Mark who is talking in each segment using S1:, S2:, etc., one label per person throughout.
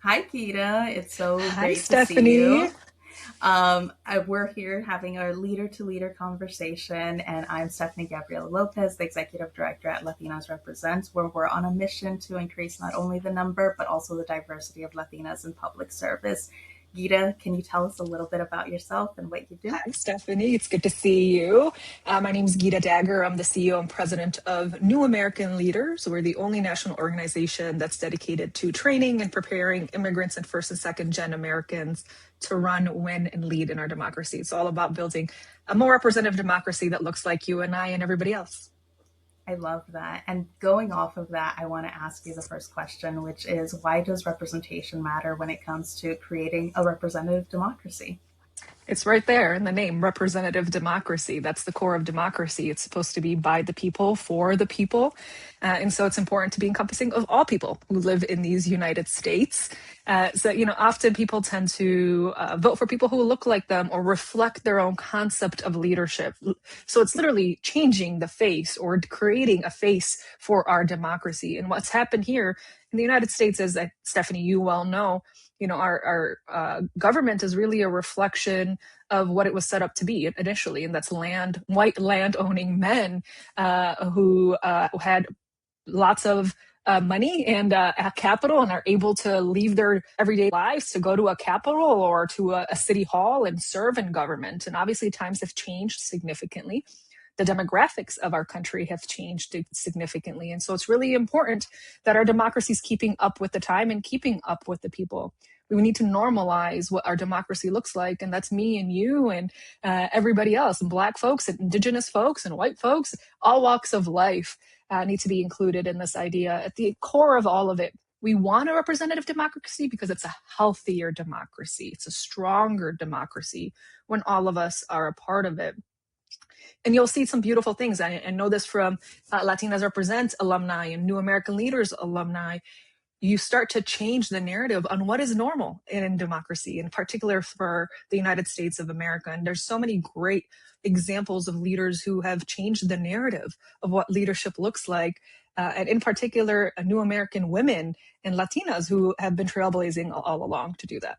S1: Hi, Ghida. It's so
S2: Hi,
S1: great to see
S2: Stephanie.
S1: you. We're here having our leader to leader conversation, and I'm Stephanie Gabriela Lopez, the Executive Director at Latinas Represent, where we're on a mission to increase not only the number, but also the diversity of Latinas in public service. Ghida, can you tell us a little bit about yourself and what you do?
S2: Hi, Stephanie. It's good to see you. My name is Ghida Dagher. I'm the CEO and president of New American Leaders. We're the only national organization that's dedicated to training and preparing immigrants and first and second gen Americans to run, win, and lead in our democracy. It's all about building a more representative democracy that looks like you and I and everybody else.
S1: I love that. And going off of that, I want to ask you the first question, which is why does representation matter when it comes to creating a representative democracy?
S2: It's right there in the name, representative democracy. That's the core of democracy. It's supposed to be by the people, for the people. And so it's important to be encompassing of all people who live in these United States. Often people tend to vote for people who look like them or reflect their own concept of leadership. So it's literally changing the face or creating a face for our democracy. And what's happened here in the United States, as Stephanie, you well know, our government is really a reflection of what it was set up to be initially, and that's white land owning men who had lots of money and capital and are able to leave their everyday lives to go to a capital or to a city hall and serve in government. And obviously, times have changed significantly. The demographics of our country have changed significantly. And so it's really important that our democracy is keeping up with the time and keeping up with the people. We need to normalize what our democracy looks like. And that's me and you and everybody else, and Black folks and Indigenous folks and white folks, all walks of life need to be included in this idea. At the core of all of it, we want a representative democracy because it's a healthier democracy. It's a stronger democracy when all of us are a part of it. And you'll see some beautiful things. I know this from Latinas Represent alumni and New American Leaders alumni. You start to change the narrative on what is normal in democracy, in particular for the United States of America. And there's so many great examples of leaders who have changed the narrative of what leadership looks like. And in particular, New American women and Latinas who have been trailblazing all along to do that.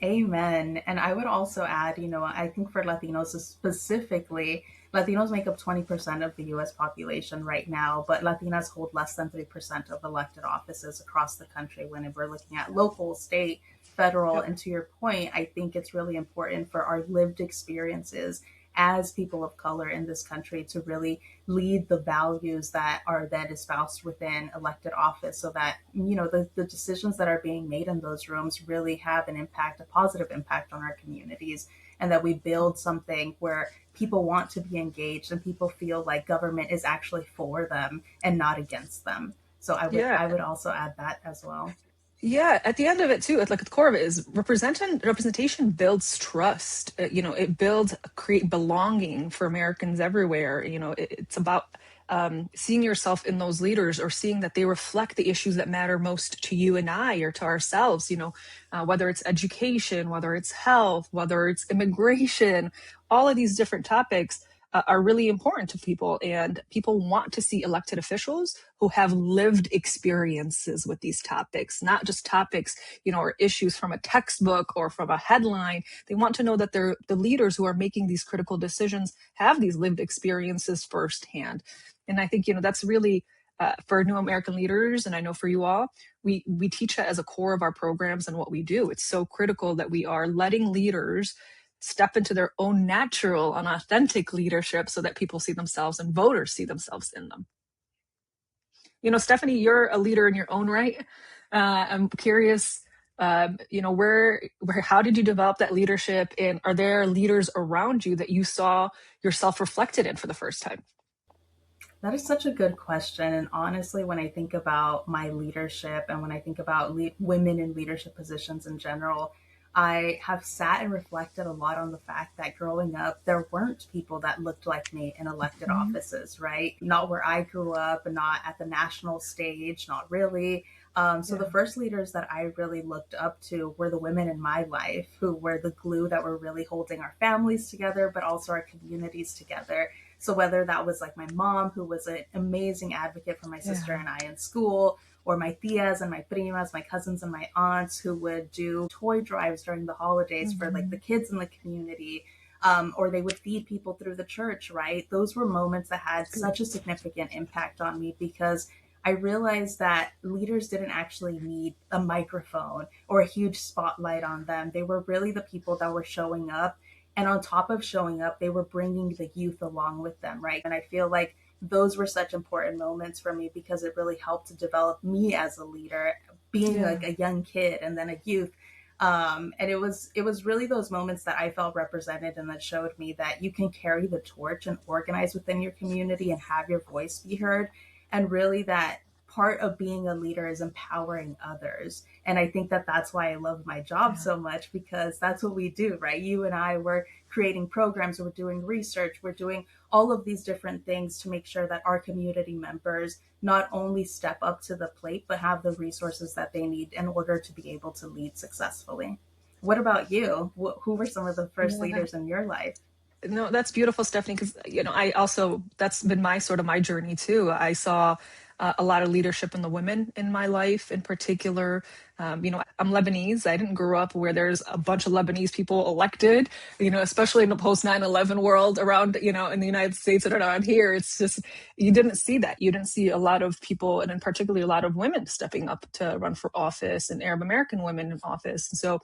S1: Amen. And I would also add, I think for Latinos specifically, Latinos make up 20% of the US population right now, but Latinas hold less than 3% of elected offices across the country when we're looking at local, state, federal.
S2: Yep.
S1: And to your point, I think it's really important for our lived experiences as people of color in this country to really lead the values that are then espoused within elected office so that the decisions that are being made in those rooms really have an impact, a positive impact on our communities, and that we build something where people want to be engaged and people feel like government is actually for them and not against them. So i would
S2: Yeah.
S1: i would also add that as well.
S2: Yeah, at the end of it too, at the core of it is representation builds trust. It builds create belonging for Americans everywhere. It's about seeing yourself in those leaders or seeing that they reflect the issues that matter most to you and I or to ourselves. Whether it's education, whether it's health, whether it's immigration, all of these different topics are really important to people, and people want to see elected officials who have lived experiences with these topics, not just topics, or issues from a textbook or from a headline. They want to know that the leaders who are making these critical decisions have these lived experiences firsthand. And I think, that's really for New American Leaders, and I know for you all, we teach that as a core of our programs and what we do. It's so critical that we are letting leaders step into their own natural and authentic leadership so that people see themselves and voters see themselves in them. Stephanie, you're a leader in your own right. I'm curious, how did you develop that leadership? And are there leaders around you that you saw yourself reflected in for the first time?
S1: That is such a good question. And honestly, when I think about my leadership and when I think about women in leadership positions in general, I have sat and reflected a lot on the fact that growing up, there weren't people that looked like me in elected
S2: Mhm.
S1: offices, right? Not where I grew up, and not at the national stage, not really. So
S2: Yeah.
S1: the first leaders that I really looked up to were the women in my life who were the glue that were really holding our families together, but also our communities together. So whether that was like my mom, who was an amazing advocate for my sister
S2: Yeah.
S1: and I in school, or my tias and my primas, my cousins and my aunts, who would do toy drives during the holidays for like the
S2: Mhm.
S1: kids in the community. Or they would feed people through the church, right? Those were moments that had such a significant impact on me because I realized that leaders didn't actually need a microphone or a huge spotlight on them. They were really the people that were showing up. And on top of showing up, they were bringing the youth along with them, right? And I feel like those were such important moments for me because it really helped to develop me as a leader, being
S2: Yeah.
S1: like a young kid and then a youth. And it was really those moments that I felt represented and that showed me that you can carry the torch and organize within your community and have your voice be heard, and really that part of being a leader is empowering others. And I think that that's why I love my job
S2: Yeah.
S1: so much, because that's what we do, right? You and I were creating programs, we're doing research, we're doing all of these different things to make sure that our community members not only step up to the plate but have the resources that they need in order to be able to lead successfully. What about you? Who were some of the first
S2: Yeah.
S1: leaders in your life?
S2: No, that's beautiful, Stephanie, because I also, that's been my sort of my journey too. I saw a lot of leadership in the women in my life in particular. I'm Lebanese. I didn't grow up where there's a bunch of Lebanese people elected, especially in the post 9/11 world around, in the United States and around here. It's just, you didn't see that. You didn't see a lot of people, and in particular, a lot of women stepping up to run for office, and Arab American women in office. And so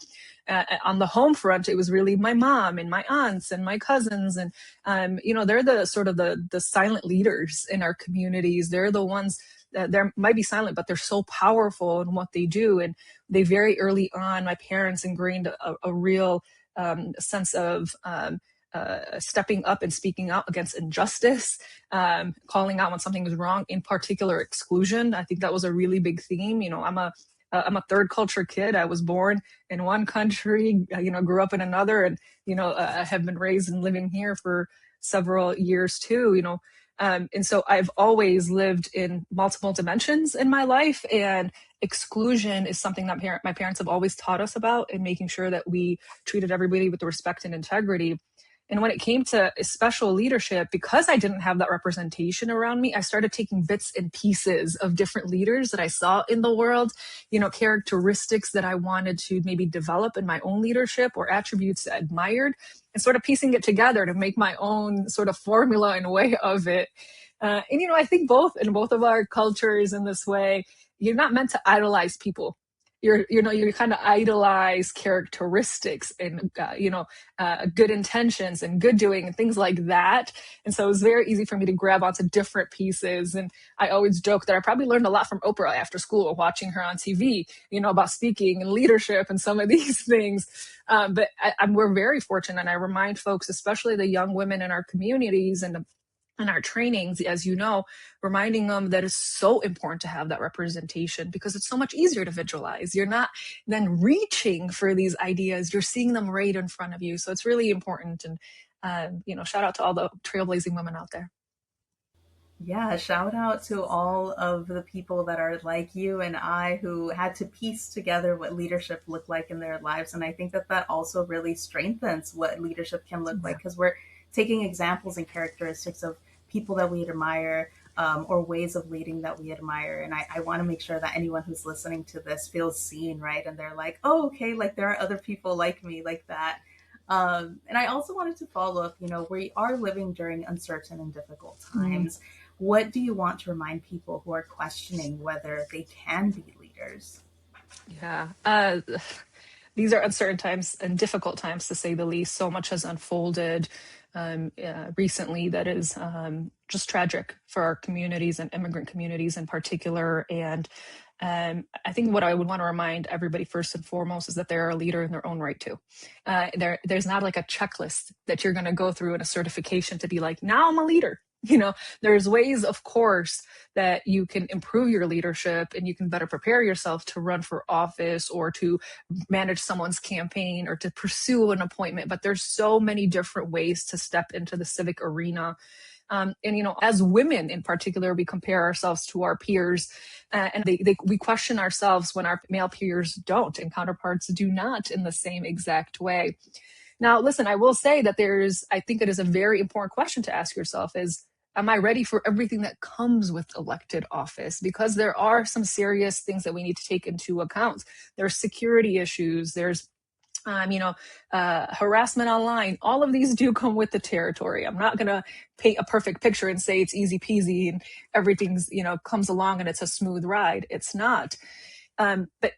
S2: on the home front, it was really my mom and my aunts and my cousins. And, they're the sort of the silent leaders in our communities. They're the ones that they might be silent, but they're so powerful in what they do. And they very early on, my parents ingrained a real sense of stepping up and speaking out against injustice, calling out when something is wrong, in particular exclusion. I think that was a really big theme. I'm a third culture kid. I was born in one country, grew up in another, and I have been raised and living here for several years too. And so I've always lived in multiple dimensions in my life, and exclusion is something that my parents have always taught us about, and making sure that we treated everybody with respect and integrity. And when it came to special leadership, because I didn't have that representation around me, I started taking bits and pieces of different leaders that I saw in the world, characteristics that I wanted to maybe develop in my own leadership, or attributes I admired, and sort of piecing it together to make my own sort of formula and way of it. And I think both of our cultures in this way, you're not meant to idolize people. You kind of idolize characteristics and good intentions and good doing and things like that. And so it was very easy for me to grab onto different pieces. And I always joke that I probably learned a lot from Oprah after school, watching her on TV, about speaking and leadership and some of these things. But we're very fortunate. And I remind folks, especially the young women in our communities and our trainings, as you know, reminding them that it's so important to have that representation, because it's so much easier to visualize. You're not then reaching for these ideas, you're seeing them right in front of you. So it's really important. And, shout out to all the trailblazing women out there.
S1: Yeah, shout out to all of the people that are like you and I, who had to piece together what leadership looked like in their lives. And I think that that also really strengthens what leadership can look
S2: Yeah.
S1: like, because we're taking examples and characteristics of people that we admire, or ways of leading that we admire. And I want to make sure that anyone who's listening to this feels seen, right? And they're like, oh, okay, like there are other people like me, like that. And I also wanted to follow up, we are living during uncertain and difficult
S2: Mm.
S1: times. What do you want to remind people who are questioning whether they can be leaders?
S2: Yeah. These are uncertain times and difficult times, to say the least. So much has unfolded recently that is just tragic for our communities and immigrant communities in particular. And I think what I would want to remind everybody first and foremost is that they're a leader in their own right too. There's not like a checklist that you're going to go through in a certification to be like, now I'm a leader. There's ways, of course, that you can improve your leadership, and you can better prepare yourself to run for office, or to manage someone's campaign, or to pursue an appointment. But there's so many different ways to step into the civic arena. And as women in particular, we compare ourselves to our peers, and we question ourselves when our male peers don't, and counterparts do not in the same exact way. Now, listen, I will say that I think it is a very important question to ask yourself is, Am I ready for everything that comes with elected office? Because there are some serious things that we need to take into account. There's security issues, there's harassment online. All of these do come with the territory. I'm not going to paint a perfect picture and say it's easy peasy and everything's, comes along and it's a smooth ride. It's not. But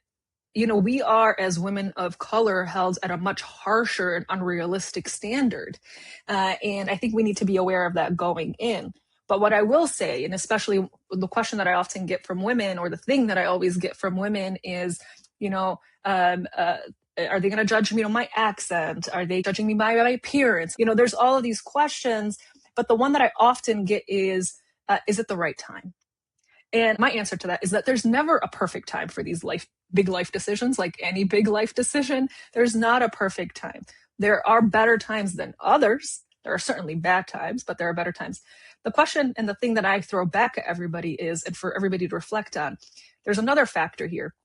S2: we are, as women of color, held at a much harsher and unrealistic standard. And I think we need to be aware of that going in. But what I will say, and especially the question that I often get from women, or the thing that I always get from women is, are they going to judge me on my accent? Are they judging me by my appearance? There's all of these questions. But the one that I often get is it the right time? And my answer to that is that there's never a perfect time for these big life decisions. Like any big life decision, there's not a perfect time. There are better times than others. There are certainly bad times, but there are better times. The question and the thing that I throw back at everybody is, and for everybody to reflect on, there's another factor here.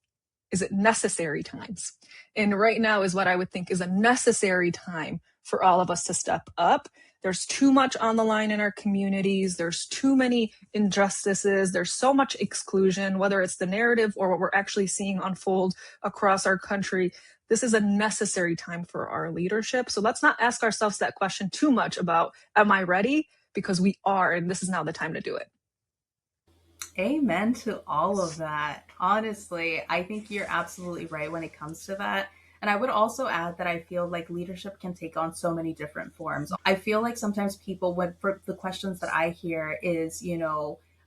S2: Is it necessary times? And right now is what I would think is a necessary time for all of us to step up. There's too much on the line in our communities. There's too many injustices. There's so much exclusion, whether it's the narrative or what we're actually seeing unfold across our country. This is a necessary time for our leadership. So let's not ask ourselves that question too much about, am I ready? Because we are, and this is now the time to do it.
S1: Amen to all of that. Honestly, I think you're absolutely right when it comes to that. And I would also add that I feel like leadership can take on so many different forms. I feel like sometimes people, when for the questions that I hear is,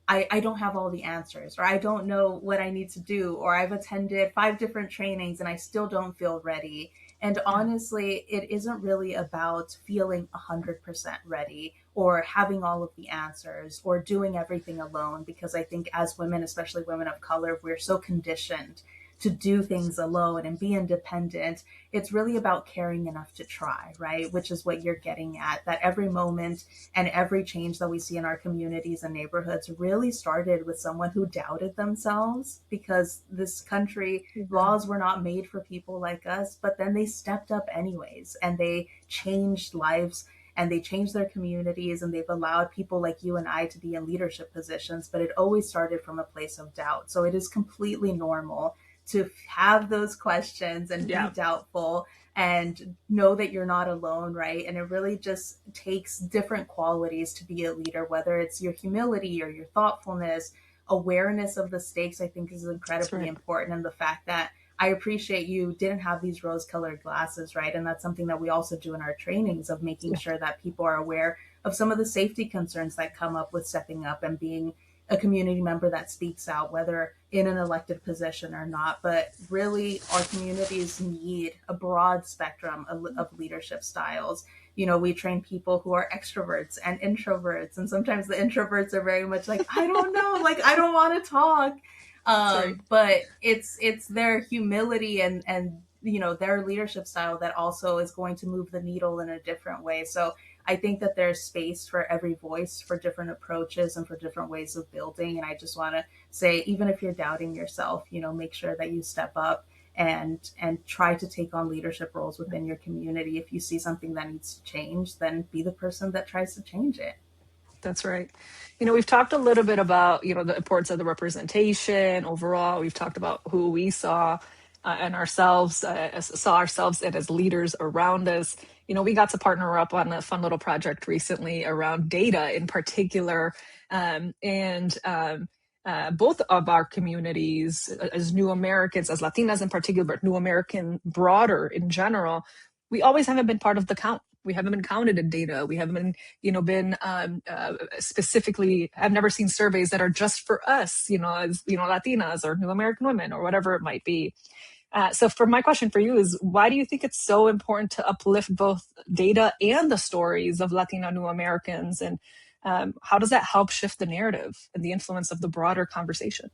S1: I don't have all the answers, or I don't know what I need to do, or I've attended 5 different trainings and I still don't feel ready. And
S2: Yeah,
S1: honestly, it isn't really about feeling 100% ready or having all of the answers or doing everything alone. Because I think as women, especially women of color, we're so conditioned to do things alone and be independent. It's really about caring enough to try, right? Which is what you're getting at. That every moment and every change that we see in our communities and neighborhoods really started with someone who doubted themselves, because this country,
S2: yeah,
S1: laws were not made for people like us, but then they stepped up anyways and they changed lives and they changed their communities, and they've allowed people like you and I to be in leadership positions. But it always started from a place of doubt. So it is completely normal to have those questions and be
S2: yeah,
S1: doubtful and know that you're not alone, right? And it really just takes different qualities to be a leader, whether it's your humility or your thoughtfulness. Awareness of the stakes, I think, is
S2: that's
S1: incredibly
S2: right.
S1: important. And the fact that I appreciate you didn't have these rose colored glasses, right? And that's something that we also do in our trainings, of making
S2: Yeah,
S1: sure that people are aware of some of the safety concerns that come up with stepping up and being a community member that speaks out, whether in an elected position or not. But really, our communities need a broad spectrum of leadership styles. We train people who are extroverts and introverts, and sometimes the introverts are very much like, I don't know, like I don't want to talk.
S2: that's right.
S1: But it's their humility and their leadership style that also is going to move the needle in a different way. So I think that there's space for every voice, for different approaches and for different ways of building. And I just want to say, even if you're doubting yourself, make sure that you step up and try to take on leadership roles within your community. If you see something that needs to change, then be the person that tries to change it.
S2: That's right. We've talked a little bit about, the importance of the representation overall. We've talked about who we saw and ourselves, saw ourselves and as leaders around us. We got to partner up on a fun little project recently around data in particular. And both of our communities, as new Americans, as Latinas in particular, but new American broader in general, we always haven't been part of the count. We haven't been counted in data. We haven't been specifically. I've never seen surveys that are just for us, as Latinas or New American women or whatever it might be. So, for my question for you is, why do you think it's so important to uplift both data and the stories of Latino New Americans, and how does that help shift the narrative and the influence of the broader conversation?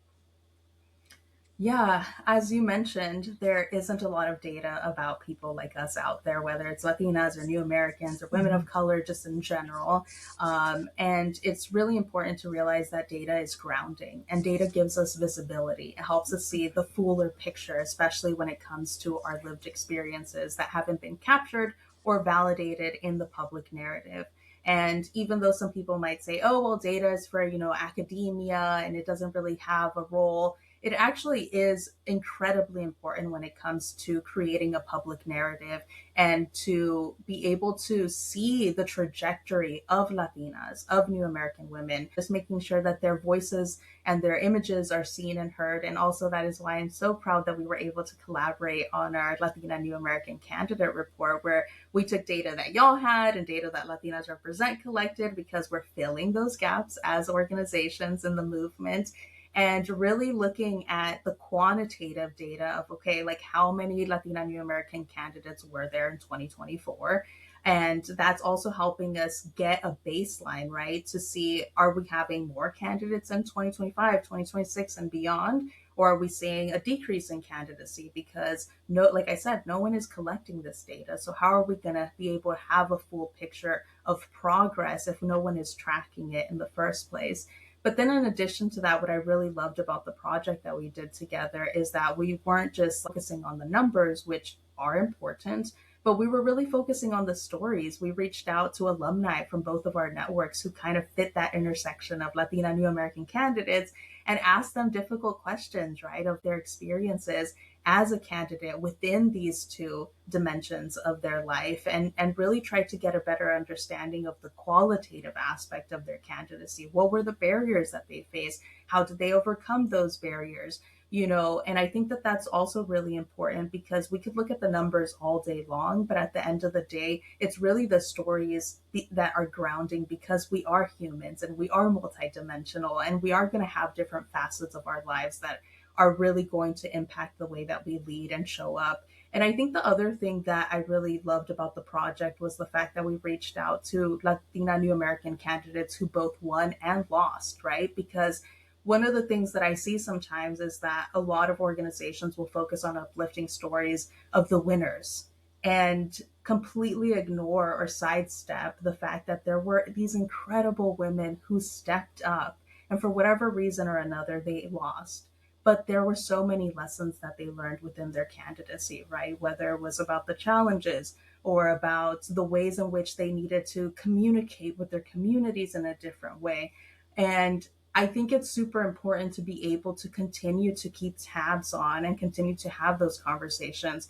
S1: Yeah, as you mentioned, there isn't a lot of data about people like us out there, whether it's Latinas or New Americans or women
S2: Mm-hmm.
S1: of color, just in general. And it's really important to realize that data is grounding, and data gives us visibility. It helps us see the fuller picture, especially when it comes to our lived experiences that haven't been captured or validated in the public narrative. And even though some people might say, oh, well, data is for, academia and it doesn't really have a role, it actually is incredibly important when it comes to creating a public narrative and to be able to see the trajectory of Latinas, of New American women, just making sure that their voices and their images are seen and heard. And also, that is why I'm so proud that we were able to collaborate on our Latina New American candidate report, where we took data that y'all had and data that Latinas Represent collected, because we're filling those gaps as organizations in the movement, and really looking at the quantitative data of, okay, like how many Latina New American candidates were there in 2024. And that's also helping us get a baseline, right? To see, are we having more candidates in 2025, 2026, and beyond? Or are we seeing a decrease in candidacy? Because, no, like I said, no one is collecting this data. So how are we going to be able to have a full picture of progress if no one is tracking it in the first place? But then, in addition to that, what I really loved about the project that we did together is that we weren't just focusing on the numbers, which are important, but we were really focusing on the stories. We reached out to alumni from both of our networks who kind of fit that intersection of Latina New American candidates, and asked them difficult questions, right, of their experiences as a candidate within these two dimensions of their life, and really try to get a better understanding of the qualitative aspect of their candidacy. What were the barriers that they faced? How did they overcome those barriers? And I think that that's also really important, because we could look at the numbers all day long, but at the end of the day, it's really the stories that are grounding, because we are humans and we are multidimensional, and we are going to have different facets of our lives that are really going to impact the way that we lead and show up. And I think the other thing that I really loved about the project was the fact that we reached out to Latina New American candidates who both won and lost, right? Because one of the things that I see sometimes is that a lot of organizations will focus on uplifting stories of the winners and completely ignore or sidestep the fact that there were these incredible women who stepped up, and for whatever reason or another, they lost. But there were so many lessons that they learned within their candidacy, right? Whether it was about the challenges or about the ways in which they needed to communicate with their communities in a different way. And I think it's super important to be able to continue to keep tabs on and continue to have those conversations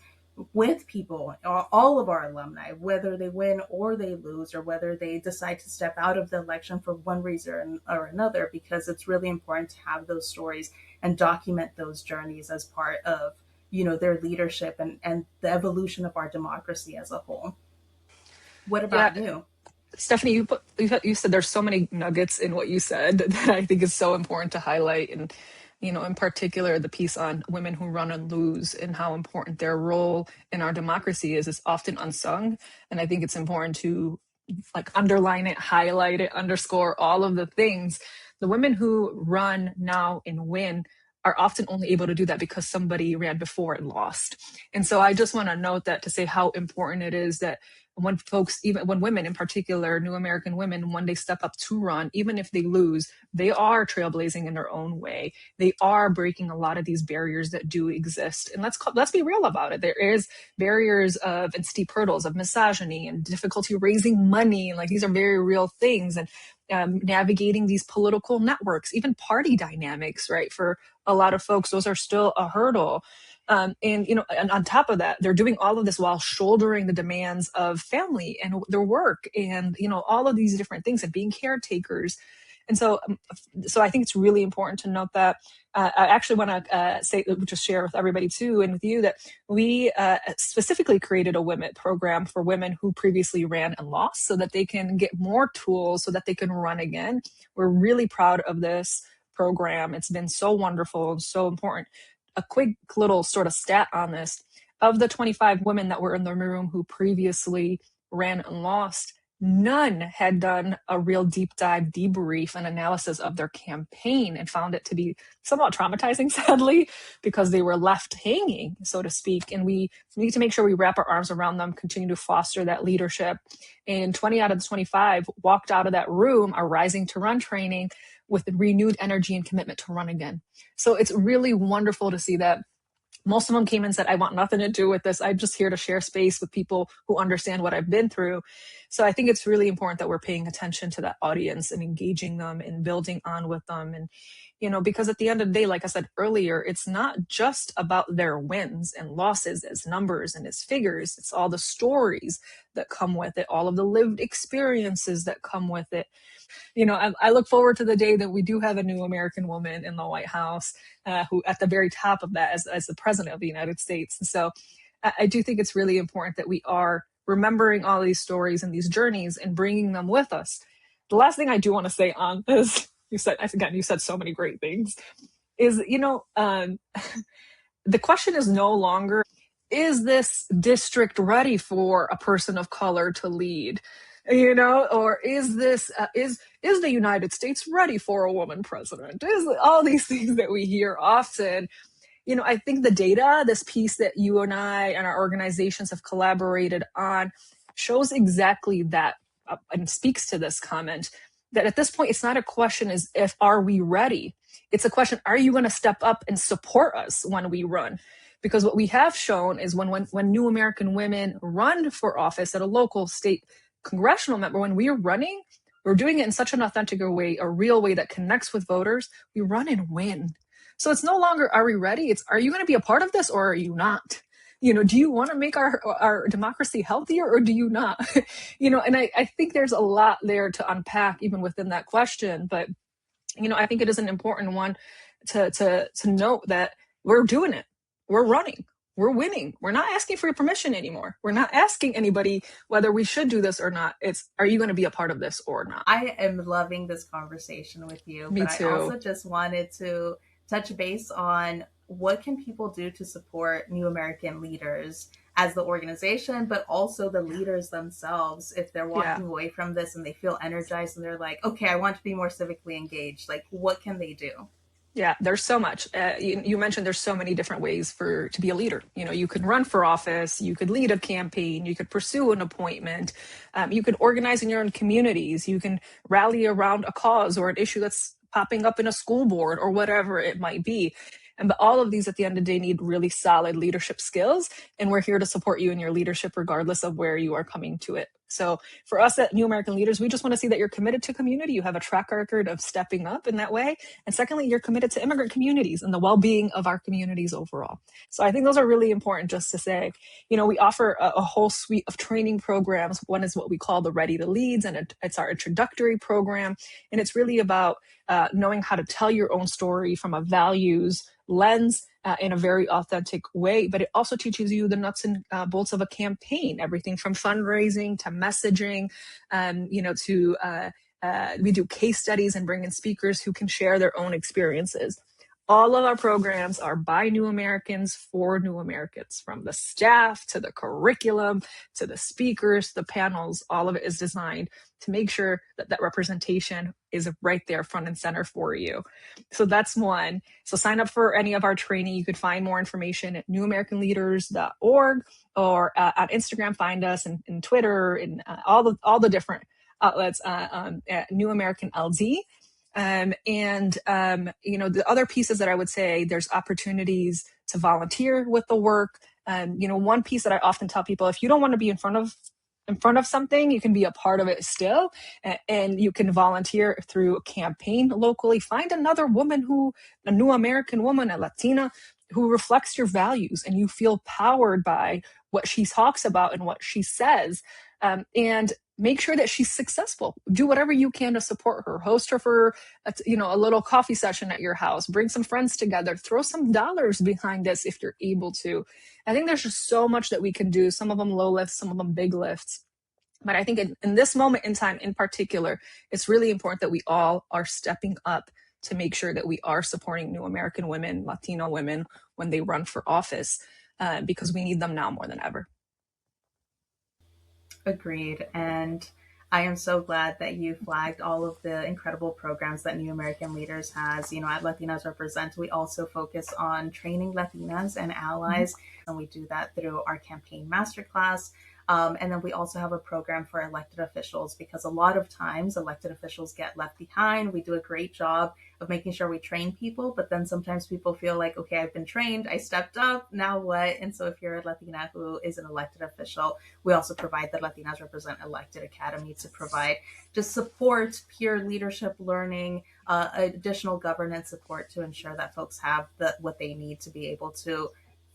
S1: with people, all of our alumni, whether they win or they lose, or whether they decide to step out of the election for one reason or another, because it's really important to have those stories and document those journeys as part of, their leadership and the evolution of our democracy as a whole. What
S2: Yeah,
S1: about you?
S2: Stephanie, you said there's so many nuggets in what you said that I think is so important to highlight, and in particular, the piece on women who run and lose and how important their role in our democracy is often unsung. And I think it's important to like underline it, highlight it, underscore all of the things. The women who run now and win are often only able to do that because somebody ran before and lost. And so I just want to note that to say how important it is that when folks, even when women in particular, New American women, when they step up to run, even if they lose, they are trailblazing in their own way. They are breaking a lot of these barriers that do exist. And let's be real about it. There is barriers of and steep hurdles of misogyny and difficulty raising money. Like these are very real things. And navigating these political networks, even party dynamics, right? For a lot of folks, those are still a hurdle. And on top of that, they're doing all of this while shouldering the demands of family and their work, and all of these different things, and being caretakers. And so I think it's really important to note that. I actually want to just share with everybody too, and with you, that we specifically created a women program for women who previously ran and lost, so that they can get more tools, so that they can run again. We're really proud of this program. It's been so wonderful and so important. A quick little sort of stat on this: of the 25 women that were in the room who previously ran and lost, none had done a real deep dive debrief and analysis of their campaign, and found it to be somewhat traumatizing, sadly, because they were left hanging, so to speak. And we need to make sure we wrap our arms around them, continue to foster that leadership. And 20 out of the 25 walked out of that room, our Rising to Run training, with renewed energy and commitment to run again. So it's really wonderful to see that Most of them came and said, I want nothing to do with this. I'm just here to share space with people who understand what I've been through. So I think it's really important that we're paying attention to that audience and engaging them and building on with them. And, because at the end of the day, like I said earlier, it's not just about their wins and losses as numbers and as figures. It's all the stories that come with it, all of the lived experiences that come with it. I look forward to the day that we do have a new American woman in the White House, who at the very top of that as the president of the United States. And so I do think it's really important that we are remembering all these stories and these journeys and bringing them with us. The last thing I do want to say on this, you said so many great things, is, the question is no longer, is this district ready for a person of color to lead? Or is the United States ready for a woman president? Is all these things that we hear often. I think the data, this piece that you and I and our organizations have collaborated on, shows exactly that, and speaks to this comment, that at this point, it's not a question is if are we ready? It's a question, are you going to step up and support us when we run? Because what we have shown is when new American women run for office at a local, state, congressional member, when we are running, we're doing it in such an authentic way, a real way that connects with voters. We run and win. So it's no longer, are we ready? It's, are you going to be a part of this or are you not? Do you want to make our democracy healthier or do you not? And I think there's a lot there to unpack even within that question. But, I think it is an important one to note that we're doing it. We're running. We're winning. We're not asking for your permission anymore. We're not asking anybody whether we should do this or not. It's, are you going to be a part of this or not?
S1: I am loving this conversation with you,
S2: Me
S1: but I
S2: too.
S1: also just wanted to touch base on what can people do to support new American leaders as the organization, but also the leaders themselves if they're
S2: Yeah.
S1: walking away from this and they feel energized and they're like, okay, I want to be more civically engaged. Like, what can they do?
S2: Yeah, there's so much. You mentioned there's so many different ways to be a leader. You could run for office, you could lead a campaign, you could pursue an appointment, you could organize in your own communities, you can rally around a cause or an issue that's popping up in a school board or whatever it might be. And but all of these at the end of the day need really solid leadership skills, and we're here to support you in your leadership regardless of where you are coming to it. So for us at New American Leaders, we just want to see that you're committed to community, you have a track record of stepping up in that way, and secondly, you're committed to immigrant communities and the well-being of our communities overall. So I think those are really important just to say. We offer a whole suite of training programs. One is what we call the Ready to Leads, and it's our introductory program. And it's really about knowing how to tell your own story from a values lens in a very authentic way. But it also teaches you the nuts and bolts of a campaign, everything from fundraising to messaging, we do case studies and bring in speakers who can share their own experiences. All of our programs are by new Americans for new Americans, from the staff to the curriculum to the speakers, the panels. All of it is designed to make sure that that representation is right there front and center for you. So that's one. So sign up for any of our training. You could find more information at newamericanleaders.org, or on Instagram, find us, and Twitter, and all the different outlets at New American LD. The other pieces that I would say, there's opportunities to volunteer with the work. One piece that I often tell people, if you don't want to be in front of something, you can be a part of it still, and you can volunteer through a campaign locally. Find another woman, a new American woman, a Latina, who reflects your values and you feel powered by what she talks about and what she says, and make sure that she's successful. Do whatever you can to support her. Host her for a little coffee session at your house. Bring some friends together. Throw some dollars behind this if you're able to. I think there's just so much that we can do. Some of them low lifts, some of them big lifts. But I think in this moment in time in particular, it's really important that we all are stepping up to make sure that we are supporting new American women, Latino women, when they run for office, because we need them now more than ever.
S1: Agreed. And I am so glad that you flagged all of the incredible programs that New American Leaders has. At Latinas Represent, we also focus on training Latinas and
S2: Mhm.
S1: allies, and we do that through our campaign masterclass. And then we also have a program for elected officials because a lot of times elected officials get left behind. We do a great job of making sure we train people, but then sometimes people feel like, okay, I've been trained, I stepped up, now what? And so if you're a Latina who is an elected official, we also provide the Latinas Represent Elected Academy to provide just support, peer leadership learning, additional governance support to ensure that folks have what they need to be able to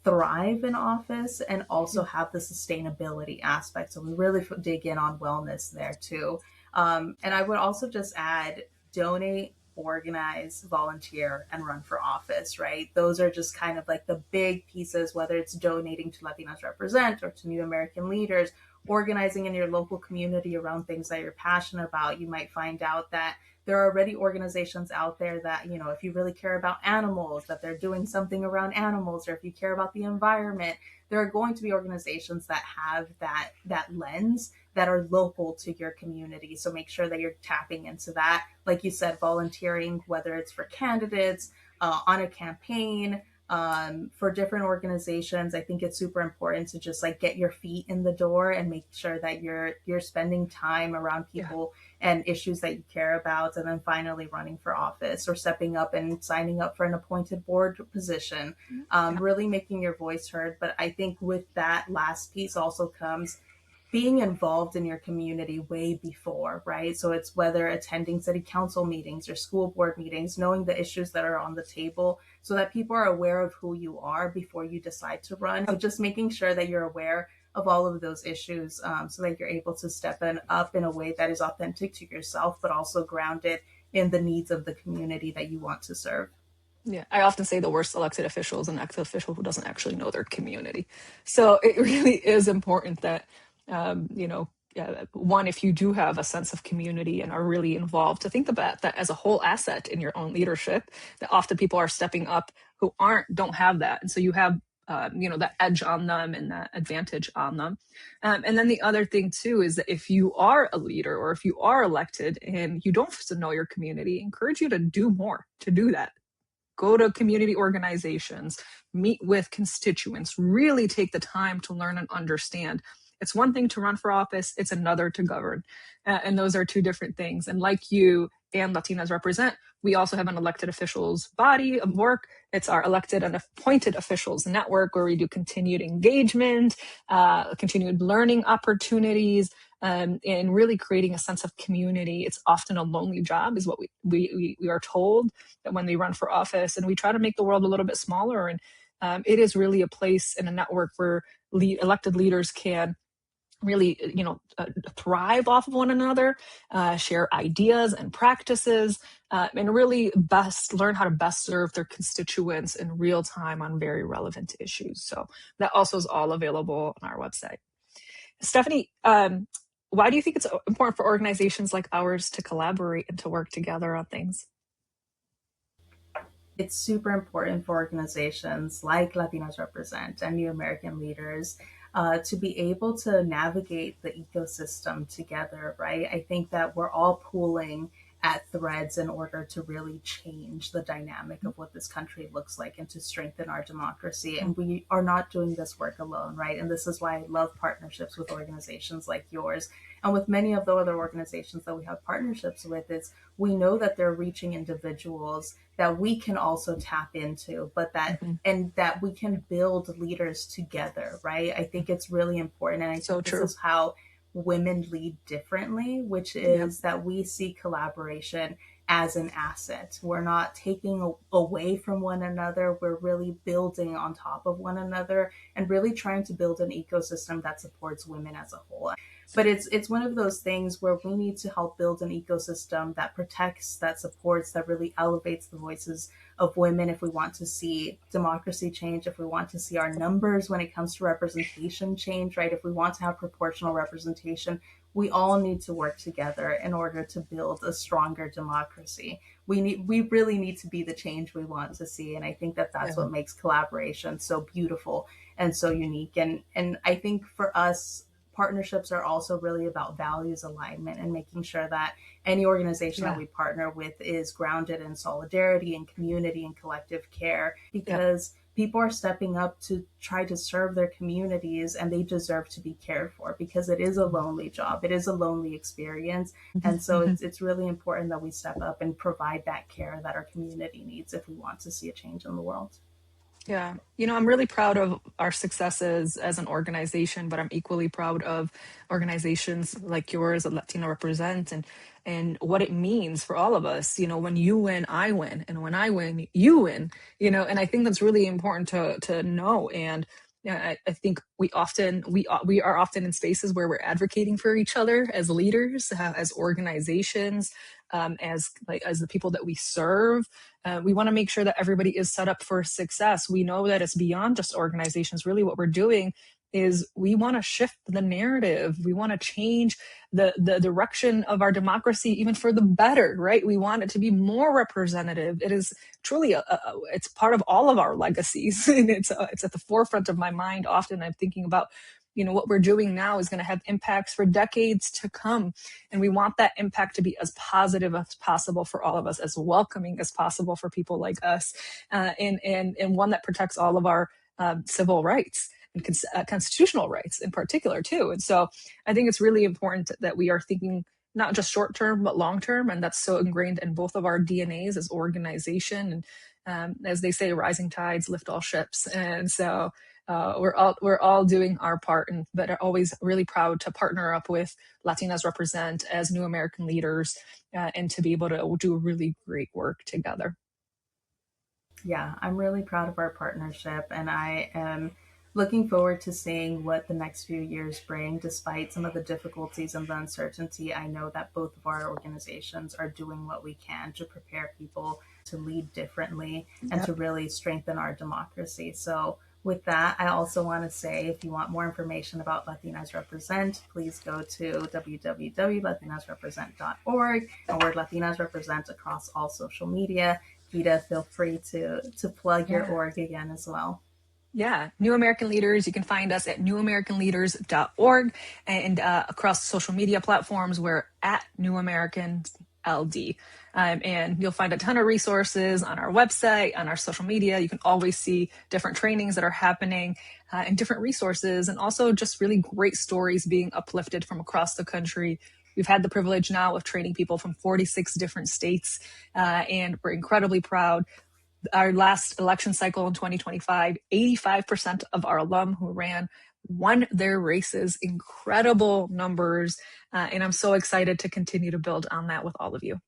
S1: thrive in office and also
S2: Yeah.
S1: have the sustainability aspect. So we really dig in on wellness there too. And I would also just add donate, organize, volunteer, and run for office, right? Those are just kind of like the big pieces, whether it's donating to Latinas Represent or to New American Leaders, organizing in your local community around things that you're passionate about. You might find out that there are already organizations out there that, you know, if you really care about animals, that they're doing something around animals, or if you care about the environment, there are going to be organizations that have that lens that are local to your community. So make sure that you're tapping into that. Like you said, volunteering, whether it's for candidates, on a campaign, for different organizations. I think it's super important to just like get your feet in the door and make sure that you're spending time around
S2: Yeah.
S1: people and issues that you care about, and then finally running for office or stepping up and signing up for an appointed board position,
S2: Yeah.
S1: really making your voice heard. But I think with that last piece also comes being involved in your community way before, right? So it's whether attending city council meetings or school board meetings, knowing the issues that are on the table so that people are aware of who you are before you decide to run. So just making sure that you're aware of all of those issues, so that you're able to step up in a way that is authentic to yourself, but also grounded in the needs of the community that you want to serve.
S2: Yeah, I often say the worst elected official is an elected official who doesn't actually know their community. So it really is important that, you know, one, if you do have a sense of community and are really involved, to think about that as a whole asset in your own leadership. That often people are stepping up who don't have that, and so you have, you know, that edge on them and that advantage on them. And then the other thing too is that if you are a leader or if you are elected and you don't know your community, I encourage you to do more to do that. Go to community organizations, meet with constituents, really take the time to learn and understand. It's one thing to run for office, it's another to govern. And those are two different things. And like you and Latinas Represent, we also have an elected officials body of work. It's our elected and appointed officials network where we do continued engagement, continued learning opportunities, and really creating a sense of community. It's often a lonely job, is what we are told that when they run for office, and we try to make the world a little bit smaller. And it is really a place and a network where elected leaders can really, you know, thrive off of one another, share ideas and practices, and really best learn how to best serve their constituents in real time on very relevant issues. So that also is all available on our website. Stephanie, why do you think it's important for organizations like ours to collaborate and to work together on things?
S1: It's super important for organizations like Latinos Represent and New American Leaders, to be able to navigate the ecosystem together, right? I think that we're all pooling at threads in order to really change the dynamic of what this country looks like and to strengthen our democracy. And we are not doing this work alone, right? And this is why I love partnerships with organizations like yours. And with many of the other organizations that we have partnerships with, is we know that they're reaching individuals that we can also tap into, but that
S2: Mm-hmm.
S1: and that we can build leaders together, right? I think it's really important. And I
S2: So
S1: think this
S2: true.
S1: is how women lead differently, which
S2: Yep.
S1: is that we see collaboration as an asset. We're not taking away from one another. We're really building on top of one another and really trying to build an ecosystem that supports women as a whole. But it's one of those things where we need to help build an ecosystem that protects, that supports, that really elevates the voices of women if we want to see democracy change, if we want to see our numbers when it comes to representation change, right? If we want to have proportional representation, we all need to work together in order to build a stronger democracy. We really need to be the change we want to see, and I think that that's
S2: Yeah.
S1: what makes collaboration so beautiful and so unique. And I think for us, partnerships are also really about values alignment and making sure that any organization that
S2: Yeah.
S1: we partner with is grounded in solidarity and community and collective care,
S2: Yep.
S1: because people are stepping up to try to serve their communities, and they deserve to be cared for, because it is a lonely job. It is a lonely experience. And so
S2: Mhm.
S1: it's really important that we step up and provide that care that our community needs if we want to see a change in the world.
S2: Yeah. I'm really proud of our successes as an organization, but I'm equally proud of organizations like yours, Latina Represent, and what it means for all of us. When you win, I win, and when I win, you win. And I think that's really important to know. And yeah, I think we are often in spaces where we're advocating for each other as leaders, as organizations, as the people that we serve. We want to make sure that everybody is set up for success. We know that it's beyond just organizations. Really, what we're doing is we want to shift the narrative. We want to change the direction of our democracy, even for the better, right? We want it to be more representative. It is truly it's part of all of our legacies, and it's at the forefront of my mind. Often, I'm thinking about what we're doing now is going to have impacts for decades to come, and we want that impact to be as positive as possible for all of us, as welcoming as possible for people like us, and one that protects all of our civil rights and constitutional rights in particular too. And so I think it's really important that we are thinking not just short term but long term, and that's so ingrained in both of our DNAs as organization. And as they say, rising tides lift all ships. And so we're all doing our part, and but are always really proud to partner up with Latinas Represent as new American leaders, and to be able to do really great work together.
S1: Yeah, I'm really proud of our partnership, and I am looking forward to seeing what the next few years bring. Despite some of the difficulties and the uncertainty, I know that both of our organizations are doing what we can to prepare people to lead differently and
S2: Yep.
S1: to really strengthen our democracy. So, with that, I also want to say, if you want more information about Latinas Represent, please go to www.latinasrepresent.org, and we're Latinas Represent across all social media. Ghida, feel free to plug your
S2: Yeah.
S1: org again as well.
S2: Yeah, New American Leaders. You can find us at newamericanleaders.org, and across social media platforms, we're at New Americans LD. And you'll find a ton of resources on our website, on our social media. You can always see different trainings that are happening, and different resources, and also just really great stories being uplifted from across the country. We've had the privilege now of training people from 46 different states, and we're incredibly proud. Our last election cycle in 2025, 85% of our alum who ran won their races. Incredible numbers. And I'm so excited to continue to build on that with all of you.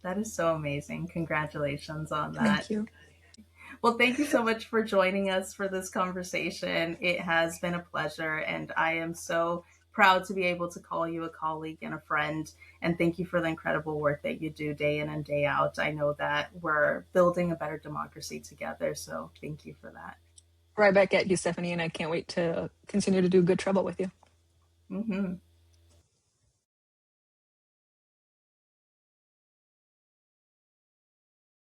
S1: That is so amazing. Congratulations on
S2: Thank
S1: that.
S2: you.
S1: Well, thank you so much for joining us for this conversation. It has been a pleasure, and I am so proud to be able to call you a colleague and a friend. And thank you for the incredible work that you do day in and day out. I know that we're building a better democracy together. So thank you for that.
S2: Right back at you, Stephanie, and I can't wait to continue to do good trouble with you.
S1: Mm-hmm.